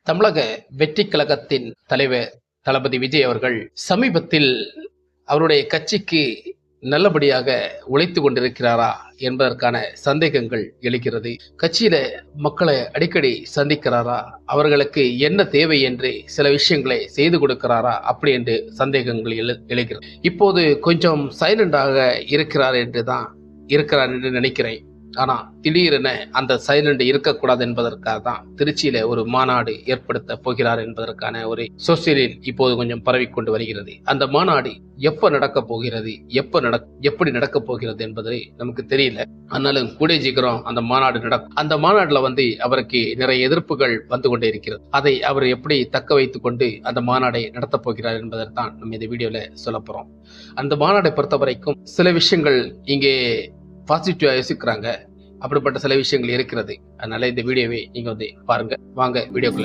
தமிழக வெற்றிக் கழகத்தின் தலைவர் தளபதி விஜய் அவர்கள் சமீபத்தில் அவருடைய கட்சிக்கு நல்லபடியாக உழைத்து கொண்டிருக்கிறாரா என்பதற்கான சந்தேகங்கள் எழுகிறது. கட்சியில மக்களை அடிக்கடி சந்திக்கிறாரா, அவர்களுக்கு என்ன தேவை என்று சில விஷயங்களை செய்து கொடுக்கிறாரா அப்படி என்று சந்தேகங்கள் எழுகிறது. இப்போது கொஞ்சம் சைலண்டாக இருக்கிறார் என்று நினைக்கிறேன். ஆனா திடீரென அந்த சைலண்ட் இருக்கக்கூடாது என்பதற்காக தான் திருச்சியில ஒரு மாநாடு ஏற்படுத்த போகிறார் என்பதற்கான ஒரு சோசியலில் இப்போது கொஞ்சம் பரவிக்கொண்டு வருகிறது. அந்த மாநாடு எப்ப நடக்க போகிறது, எப்படி நடக்க போகிறது என்பதை நமக்கு தெரியல. ஆனாலும் கூடிய சீக்கிரம் அந்த மாநாடு நடக்கும். அந்த மாநாடுல அவருக்கு நிறைய எதிர்ப்புகள் வந்து கொண்டே இருக்கிறது. அதை அவர் எப்படி தக்க வைத்துக் கொண்டு அந்த மாநாடை நடத்த போகிறார் என்பதை தான் நம்ம இந்த வீடியோல சொல்ல போறோம். அந்த மாநாடை பொறுத்த வரைக்கும் சில விஷயங்கள் இங்கே பாசிட்டிவா யோசிக்கிறாங்க, அப்படிப்பட்ட சில விஷயங்கள் இருக்கிறது. அதனால இந்த வீடியோவை நீங்க பாருங்க. வாங்க வீடியோக்குள்ள